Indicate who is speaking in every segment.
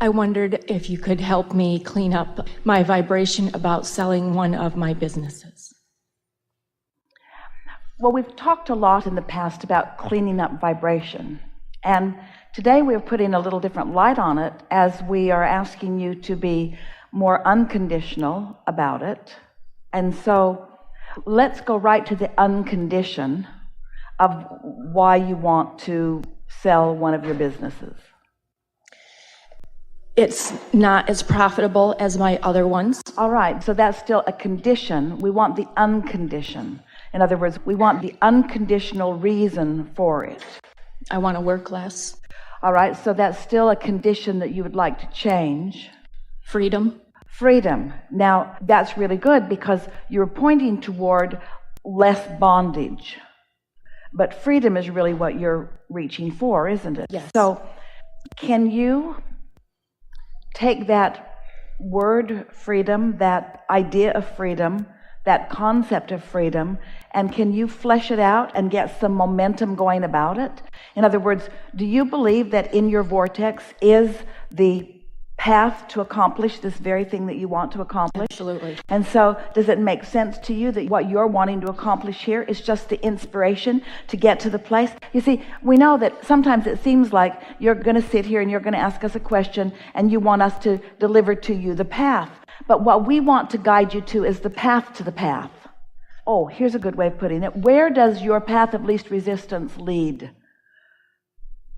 Speaker 1: I wondered if you could help me clean up my vibration about selling one of my businesses.
Speaker 2: Well, we've talked a lot in the past about cleaning up vibration. And today we're putting a little different light on it as we are asking you to be more unconditional about it. And so let's go right to the uncondition of why you want to sell one of your businesses.
Speaker 1: It's not as profitable as my other ones.
Speaker 2: All right, so that's still a condition. We want the unconditioned. In other words, we want the unconditional reason for it.
Speaker 1: I want to work less.
Speaker 2: All right, so that's still a condition that you would like to change.
Speaker 1: Freedom.
Speaker 2: Freedom. Now, that's really good because you're pointing toward less bondage. But freedom is really what you're reaching for, isn't it?
Speaker 1: Yes.
Speaker 2: So, can you take that word freedom, that idea of freedom, that concept of freedom, and can you flesh it out and get some momentum going about it? In other words, do you believe that in your vortex is the path to accomplish this very thing that you want to accomplish?
Speaker 1: Absolutely.
Speaker 2: And so does it make sense to you that what you're wanting to accomplish here is just the inspiration to get to the place? You see, we know that sometimes it seems like you're going to sit here and you're going to ask us a question and you want us to deliver to you the path. But what we want to guide you to is the path to the path. Oh, here's a good way of putting it. Where does your path of least resistance lead?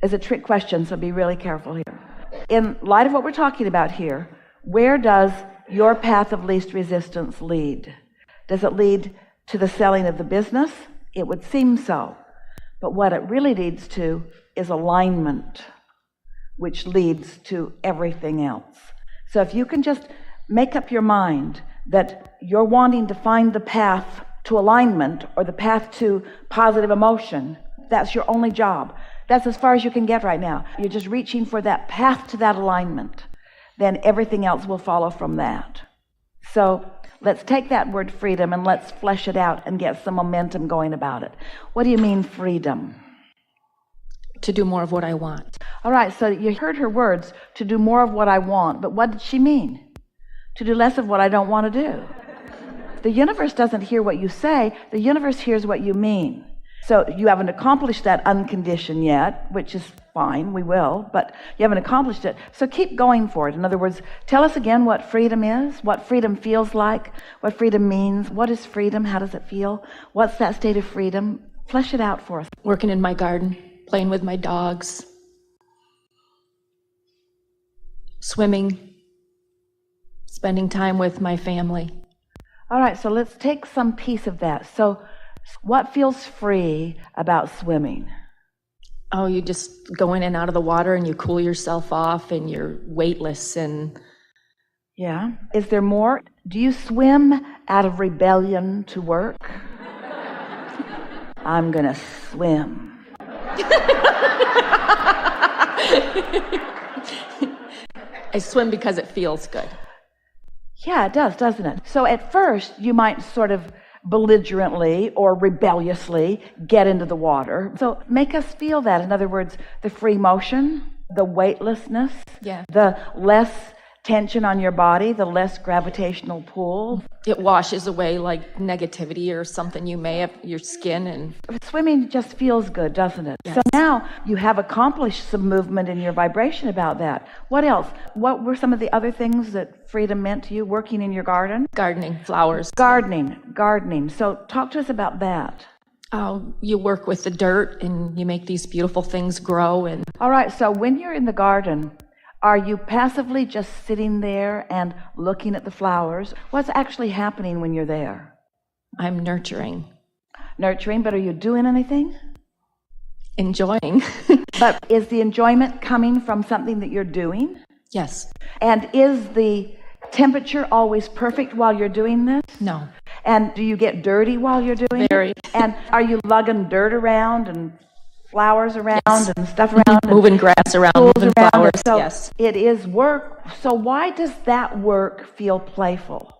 Speaker 2: It's a trick question, so be really careful here. In light of what we're talking about here, where does your path of least resistance lead? Does it lead to the selling of the business? It would seem so. But what it really leads to is alignment, which leads to everything else. So if you can just make up your mind that you're wanting to find the path to alignment or the path to positive emotion, that's your only job. That's as far as you can get right now. You're just reaching for that path to that alignment. Then everything else will follow from that. So let's take that word freedom and let's flesh it out and get some momentum going about it. What do you mean freedom?
Speaker 1: To do more of what I want.
Speaker 2: All right, so you heard her words, to do more of what I want. But what did she mean? To do less of what I don't want to do. The universe doesn't hear what you say. The universe hears what you mean. So you haven't accomplished that unconditioned yet, which is fine, we will, but you haven't accomplished it. So keep going for it. In other words, tell us again what freedom is, what freedom feels like, what freedom means. What is freedom? How does it feel? What's that state of freedom? Flesh it out for us.
Speaker 1: Working in my garden, playing with my dogs, swimming, spending time with my family.
Speaker 2: All right, so let's take some piece of that. So what feels free about swimming?
Speaker 1: Oh, you just go in and out of the water and you cool yourself off and you're weightless and...
Speaker 2: Yeah. Is there more? Do you swim out of rebellion to work? I'm going to swim.
Speaker 1: I swim because it feels good.
Speaker 2: Yeah, it does, doesn't it? So at first, you might sort of belligerently or rebelliously get into the water. So make us feel that. In other words, the free motion, the weightlessness, the less tension on your body, the less gravitational pull.
Speaker 1: It washes away like negativity or something you may have, your skin. And
Speaker 2: swimming just feels good, doesn't it? Yes. So now you have accomplished some movement in your vibration about that. What else? What were some of the other things that freedom meant to you? Working in your garden?
Speaker 1: Gardening, flowers.
Speaker 2: Gardening. So talk to us about that.
Speaker 1: Oh, you work with the dirt and you make these beautiful things grow. And
Speaker 2: all right, so when you're in the garden, are you passively just sitting there and looking at the flowers? What's actually happening when you're there?
Speaker 1: I'm nurturing.
Speaker 2: Nurturing, but are you doing anything?
Speaker 1: Enjoying.
Speaker 2: But is the enjoyment coming from something that you're doing?
Speaker 1: Yes.
Speaker 2: And is the temperature always perfect while you're doing this?
Speaker 1: No.
Speaker 2: And do you get dirty while you're doing
Speaker 1: Very.
Speaker 2: it? And are you lugging dirt around and flowers around and stuff around?
Speaker 1: Moving grass around, moving
Speaker 2: around.
Speaker 1: flowers,
Speaker 2: So
Speaker 1: yes.
Speaker 2: It is work. So why does that work feel playful?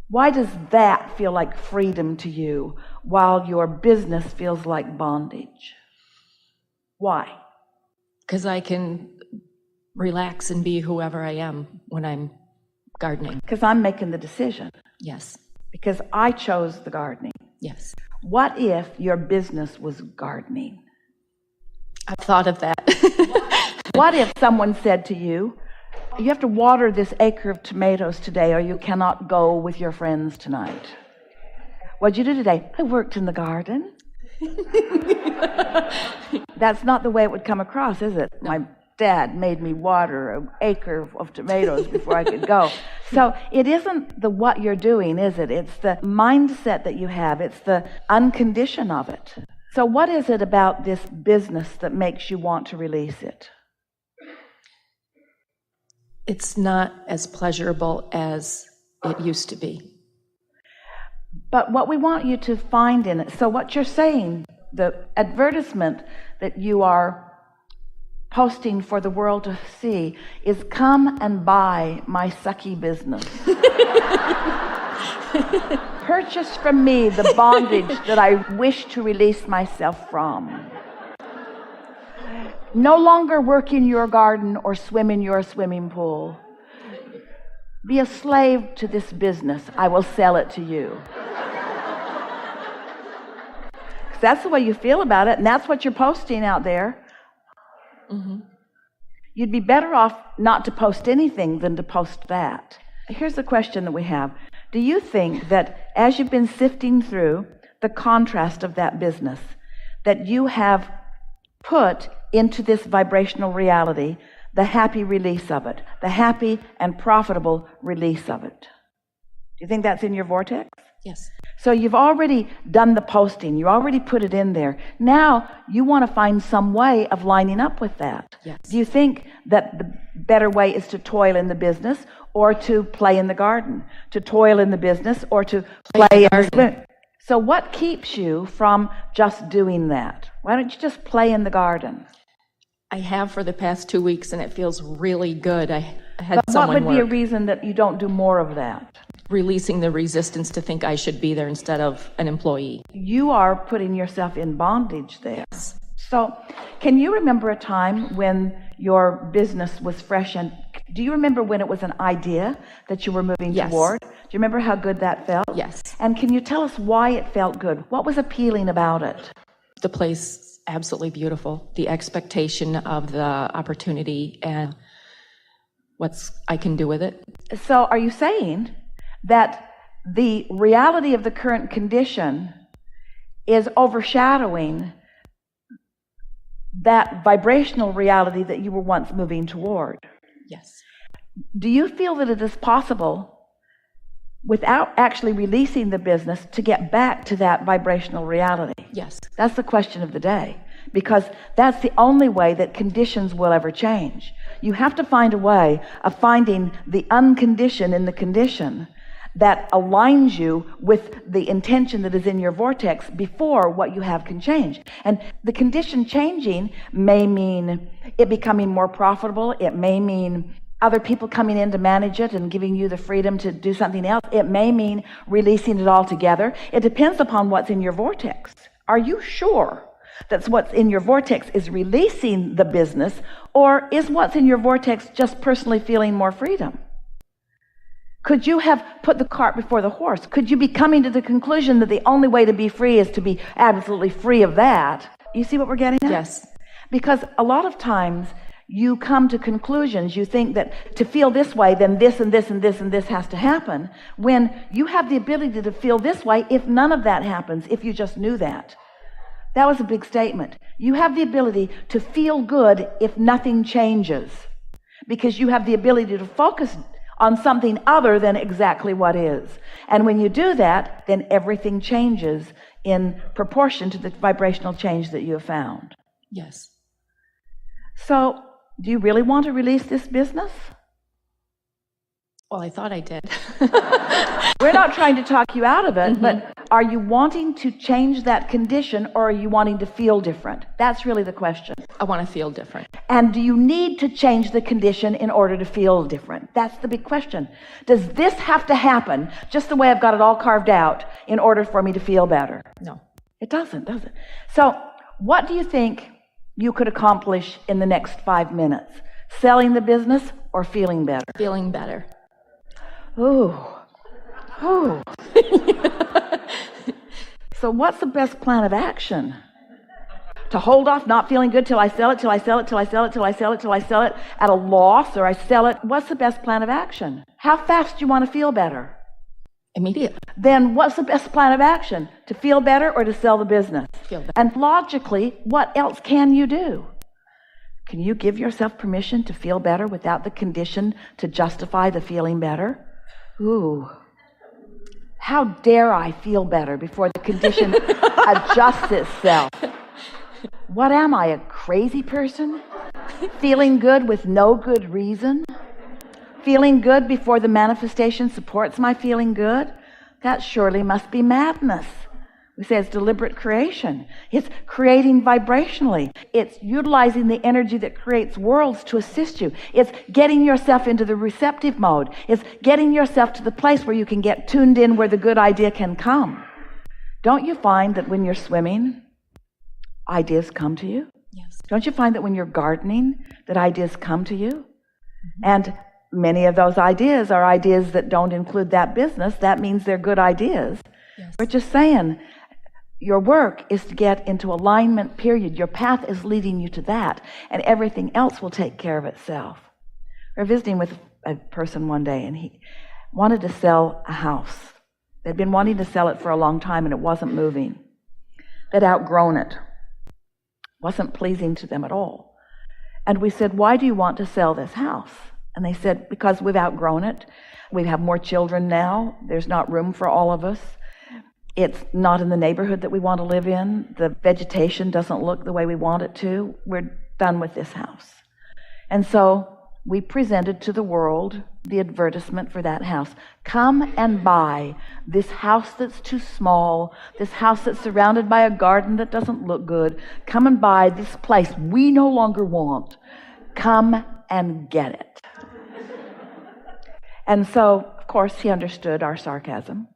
Speaker 2: Why does that feel like freedom to you while your business feels like bondage? Why?
Speaker 1: Because I can Relax and be whoever I am when I'm gardening.
Speaker 2: Because I'm making the decision.
Speaker 1: Yes.
Speaker 2: Because I chose the gardening.
Speaker 1: Yes.
Speaker 2: What if your business was gardening?
Speaker 1: I've thought of that.
Speaker 2: What if someone said to you, you have to water this acre of tomatoes today or you cannot go with your friends tonight? What'd you do today? I worked in the garden. That's not the way it would come across, is it? No. My dad made me water an acre of tomatoes before I could go. So it isn't the what you're doing, is it? It's the mindset that you have. It's the uncondition of it. So what is it about this business that makes you want to release it?
Speaker 1: It's not as pleasurable as it used to be.
Speaker 2: But what we want you to find in it, so what you're saying, the advertisement that you are posting for the world to see is come and buy my sucky business. Purchase from me the bondage that I wish to release myself from. No longer work in your garden or swim in your swimming pool. Be a slave to this business. I will sell it to you. That's the way you feel about it, and that's what you're posting out there. Mm-hmm. You'd be better off not to post anything than to post that. Here's the question that we have. Do you think that as you've been sifting through the contrast of that business, that you have put into this vibrational reality the happy release of it, the happy and profitable release of it? Do you think that's in your vortex?
Speaker 1: Yes.
Speaker 2: So you've already done the posting. You already put it in there. Now you want to find some way of lining up with that.
Speaker 1: Yes.
Speaker 2: Do you think that the better way is to toil in the business or to play in the garden? To toil in the business or to play in the garden? So what keeps you from just doing that? Why don't you just play in the garden?
Speaker 1: I have for the past 2 weeks, and it feels really good. I had
Speaker 2: But
Speaker 1: someone
Speaker 2: what would be a reason that you don't do more of that?
Speaker 1: Releasing the resistance to think I should be there instead of an employee.
Speaker 2: You are putting yourself in bondage there.
Speaker 1: Yes.
Speaker 2: So can you remember a time when your business was fresh? And do you remember when it was an idea that you were moving
Speaker 1: Yes.
Speaker 2: toward? Do you remember how good that felt?
Speaker 1: Yes.
Speaker 2: And can you tell us why it felt good? What was appealing about it?
Speaker 1: The place, absolutely beautiful. The expectation of the opportunity and what I can do with it.
Speaker 2: So are you saying that the reality of the current condition is overshadowing that vibrational reality that you were once moving toward?
Speaker 1: Yes.
Speaker 2: Do you feel that it is possible, without actually releasing the business, to get back to that vibrational reality?
Speaker 1: Yes.
Speaker 2: That's the question of the day, because that's the only way that conditions will ever change. You have to find a way of finding the unconditioned in the condition that aligns you with the intention that is in your vortex before what you have can change. And the condition changing may mean it becoming more profitable. It may mean other people coming in to manage it and giving you the freedom to do something else. It may mean releasing it all together. It depends upon what's in your vortex. Are you sure that what's in your vortex is releasing the business, or is what's in your vortex just personally feeling more freedom? Could you have put the cart before the horse? Could you be coming to the conclusion that the only way to be free is to be absolutely free of that? You see what we're getting at?
Speaker 1: Yes.
Speaker 2: Because a lot of times you come to conclusions. You think that to feel this way, then this and this and this and this has to happen, when you have the ability to feel this way if none of that happens, if you just knew that. That was a big statement. You have the ability to feel good if nothing changes, because you have the ability to focus on something other than exactly what is. And when you do that, then everything changes in proportion to the vibrational change that you have found.
Speaker 1: Yes.
Speaker 2: So, do you really want to release this business?
Speaker 1: Well, I thought I did.
Speaker 2: We're not trying to talk you out of it, but are you wanting to change that condition, or are you wanting to feel different? That's really the question.
Speaker 1: I want to feel different.
Speaker 2: And do you need to change the condition in order to feel different? That's the big question. Does this have to happen just the way I've got it all carved out in order for me to feel better?
Speaker 1: No.
Speaker 2: It doesn't, does it? So what do you think you could accomplish in the next 5 minutes? Selling the business or feeling better?
Speaker 1: Feeling better.
Speaker 2: Ooh. Ooh. So what's the best plan of action? To hold off not feeling good till I sell it, till I sell it, till I sell it, till I sell it, till I sell it at a loss, or I sell it. What's the best plan of action? How fast do you want to feel better?
Speaker 1: Immediately.
Speaker 2: Then what's the best plan of action? To feel better or to sell the business?
Speaker 1: Feel better.
Speaker 2: And logically, what else can you do? Can you give yourself permission to feel better without the condition to justify the feeling better? Ooh. How dare I feel better before the condition adjusts itself? What am I, a crazy person? Feeling good with no good reason? Feeling good before the manifestation supports my feeling good? That surely must be madness. We say it's deliberate creation. It's creating vibrationally. It's utilizing the energy that creates worlds to assist you. It's getting yourself into the receptive mode. It's getting yourself to the place where you can get tuned in where the good idea can come. Don't you find that when you're swimming, ideas come to you?
Speaker 1: Yes.
Speaker 2: Don't you find that when you're gardening, that ideas come to you? Mm-hmm. And many of those ideas are ideas that don't include that business. That means they're good ideas.
Speaker 1: Yes.
Speaker 2: We're just saying, your work is to get into alignment, period. Your path is leading you to that, and everything else will take care of itself. We were visiting with a person one day, and he wanted to sell a house. They'd been wanting to sell it for a long time, and it wasn't moving. They'd outgrown it. Wasn't pleasing to them at all. And we said, why do you want to sell this house? And they said, because we've outgrown it. We have more children now. There's not room for all of us. It's not in the neighborhood that we want to live in. The vegetation doesn't look the way we want it to. We're done with this house. And so we presented to the world the advertisement for that house. Come and buy this house that's too small, this house that's surrounded by a garden that doesn't look good. Come and buy this place we no longer want. Come and get it. And so, of course, he understood our sarcasm.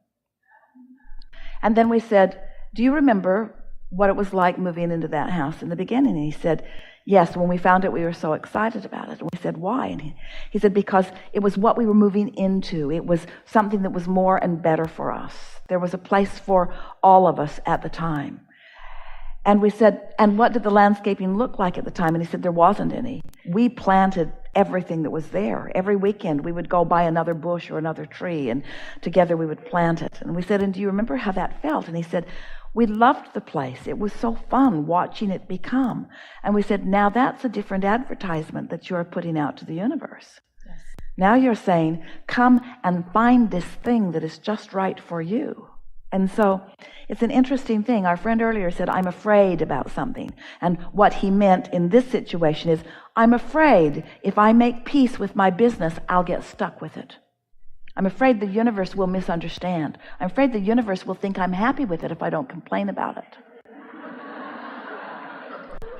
Speaker 2: And then we said, do you remember what it was like moving into that house in the beginning? And he said, yes, when we found it, we were so excited about it. And we said, why? And he said, because it was what we were moving into. It was something that was more and better for us. There was a place for all of us at the time. And we said, and what did the landscaping look like at the time? And he said, there wasn't any. We planted everything that was there. Every weekend we would go buy another bush or another tree, and together we would plant it. And we said, and do you remember how that felt? And he said, we loved the place. It was so fun watching it become. And we said, now that's a different advertisement that you're putting out to the universe. Yes. Now you're saying, come and find this thing that is just right for you. And so it's an interesting thing. Our friend earlier said, I'm afraid about something. And what he meant in this situation is, I'm afraid if I make peace with my business, I'll get stuck with it. I'm afraid the universe will misunderstand. I'm afraid the universe will think I'm happy with it if I don't complain about it.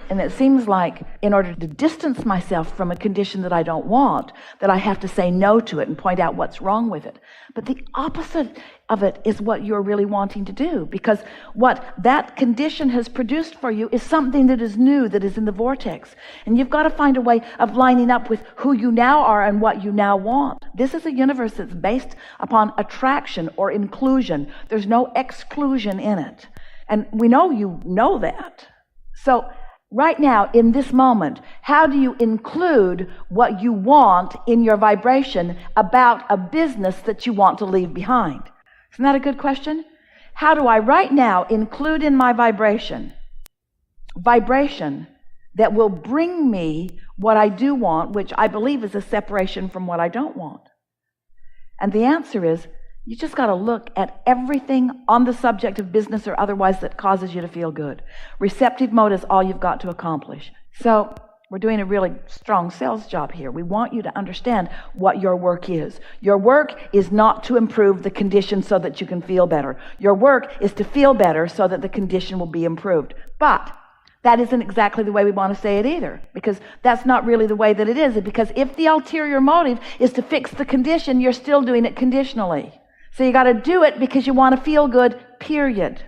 Speaker 2: And it seems like in order to distance myself from a condition that I don't want, that I have to say no to it and point out what's wrong with it. But the opposite of it is what you're really wanting to do, because what that condition has produced for you is something that is new, that is in the vortex. And you've got to find a way of lining up with who you now are and what you now want. This is a universe that's based upon attraction or inclusion. There's no exclusion in it. And we know you know that. So right now, in this moment, how do you include what you want in your vibration about a business that you want to leave behind? Isn't that a good question? How do I right now include in my vibration that will bring me what I do want, which I believe is a separation from what I don't want? And the answer is, you just got to look at everything on the subject of business or otherwise that causes you to feel good. Receptive mode is all you've got to accomplish. So we're doing a really strong sales job here. We want you to understand what your work is. Your work is not to improve the condition so that you can feel better. Your work is to feel better so that the condition will be improved. But that isn't exactly the way we want to say it either, because that's not really the way that it is. Because if the ulterior motive is to fix the condition, you're still doing it conditionally. So you got to do it because you want to feel good, period.